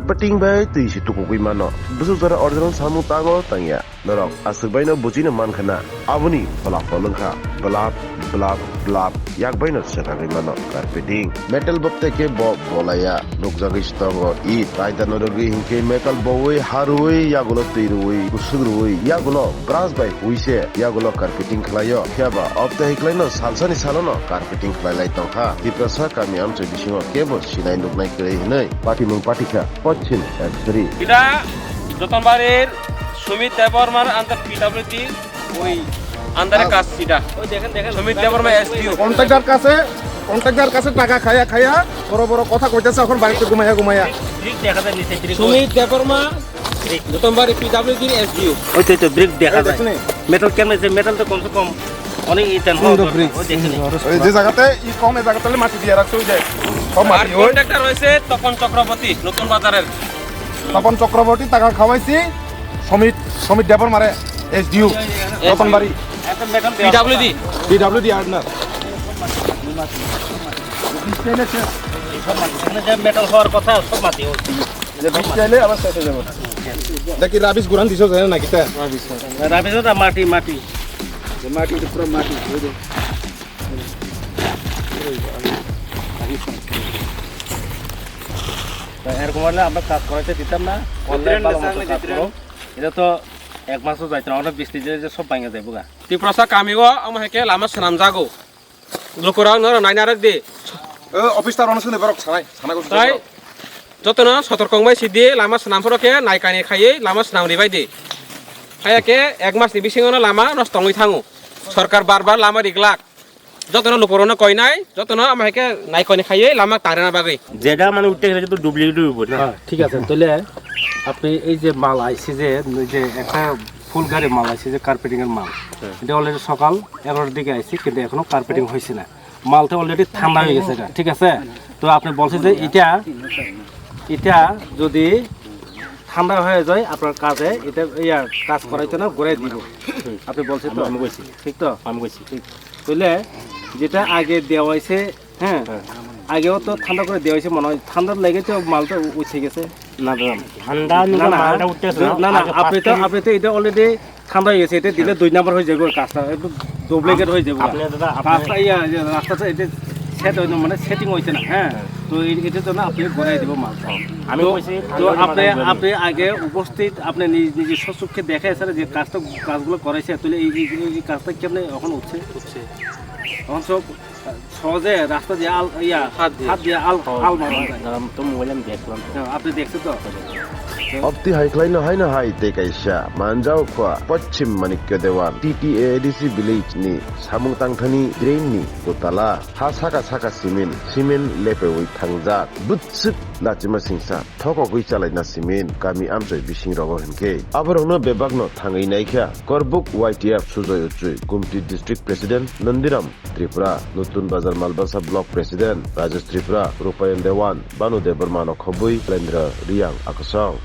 carpeting bai tui si tuku kui mano busu zara original samu tango tangya norok asuk bai no bujina man khana abuni balap polungkha balap yak bai no sera gai mano carpeting metal bokte ke bolaya nukjagi stongo I raida norogi hinke metal boi harui yagulo tuirui kusugurui yagulo brass bai huise yagulo carpeting khlayo kheba opte hiklaino salsani salono carpeting khlailai tongkha tiprasa kami amche bisingo kebo sinai nuknai kre hinai Pachim patika Pachim Chari এটা যতনবাড়ির Sumit দেববর্মার under PWD ওই আন্ডারে কাজ এটা ওই দেখেন Sumit Debbarma SDO contractor কাছে টাকা খায়া বড় কথা কইতেছে এখন বাড়িতে ঘুমাইয়া ব্রিক দেখা যায় নিচে সুমিত দেববর্মা যতনবাড়ি পিডব্লিউডি এসডিও ওই তো ব্রিক দেখা যায় মেটাল কেমন আছে মেটাল তো কমসে কম অনেক ইটেন হয় ওই দেখেন ওই যে জায়গাতে ই কম এই জায়গাতে মাটি দিয়ে রাখছে ওই যে সব মাটি ওই কন্ট্রাক্টর রয়েছে তপন চক্রবর্তী নতুন বাজারের তপন চক্রবর্তী টাকা খাওয়াইছি সমিত দেববর্মারে এসডিও যতনবাড়ি পিডব্লিউডি আর্নার মেটাল হওয়ার কথা সব মাটি হচ্ছে যে বিশ চাইলে আবার শেষ হয়ে যাবে দেখি রাবিশ গুরান দিছো জানেন নাকি তা রাবিশটা মাটি মাটি পুরো মাটি এরকম হলে আমরা কাজ করাইতে দিতাম না অনলাইন ভালো মতো কাজ করো এটা তো এক মাসও যাইতো না অনেক বৃষ্টি যে সব ভাঙে যাইব গা ত্রিপুরা কামিগো আমার হেকে লামা সানাম জাগো লোকরা নাইনারে দে অফিসটার অনুসরণে বরক ছানা তাই যত না সতর্কংবাই সিদ্ধি লামা সানামফোরকে নাইকানি খাইয়ে লামা সানাম রিবাই দে খায়াকে এক মাস নিবিসিঙনো লামা নষ্ট হই থাঙো সরকার বারবার লামা রিগলাক যত না লোকরনো কই নাই যত না আমার হেকে নাইকানি খাইয়ে লামা তারে না বাগৈ যেটা মানে উঠতে গেলে তো ডুপ্লিকেট হইব না ঠিক আছে তাহলে আপনি এই যে মাল আইছে যে একটা ফুল গাড়ি মাল আইছে যে কার্পেটিং এর মাল এটা অলরেডি সকাল 11টার দিকে আইছে কিন্তু এখনো কার্পেটিং হইছে না মালটা অলরেডি ঠান্ডা হয়ে গেছে ঠিক আছে তো আপনি বলছেন যে এটা যদি ঠান্ডা হয়ে যায় আপনার কাজে এটা কাজ করাইতে না ঘুরাই দিব আপনি বলছেন তো আমি কইছি ঠিক তো আমি কইছি ঠিক তাহলে যেটা আগে দেওয়া হয়েছে হ্যাঁ আগেও তো ঠান্ডা করে দেওয়া হয়েছে মনে হয় ঠান্ডার লেগে তো মালটা উঠে গেছে না আপনি তো এটা অলরেডি ঠান্ডা হয়ে গেছে এটা দিলে 2 নাম্বার হয়ে যাবে কাজটা একটু ডুপ্লিকেট হয়ে যাবে রাস্তাটা এটা সেট হয় না মানে সেটিং হয়েছে না হ্যাঁ তো এটার জন্য আপনি ঘোরাই দেবো মালটা আমি তো আপনি আগে উপস্থিত আপনি নিজে সচক্ষে দেখা স্যার যে কাজগুলো করাইছে তাহলে এই কাজটা কেমন এখন উঠছে এখন সব সহজে রাস্তা দিয়ে হাত দিয়ে আল মারা যায় তো মোবাইলে আমি দেখলাম আপনি দেখছেন তো Opti haiklaino haina hai te kaisha manjau khwa Pachim Manikya Dewan TTA ADC village ni samung tangthani drain ni Gotala ha saka simen lepe oi thangjak butsuk lachima singsa thoko gui chalai na simen kami amjoi bising rogo henke aborongno bebagno thangai naikha korbuk YTF sujoy uchui Gumti district president Nandiram Tripura Nutun Bazar Malbasa block president Rajesh Tripura Rupayan Dewan Banu Debormano khobui Lendra Riang Akasang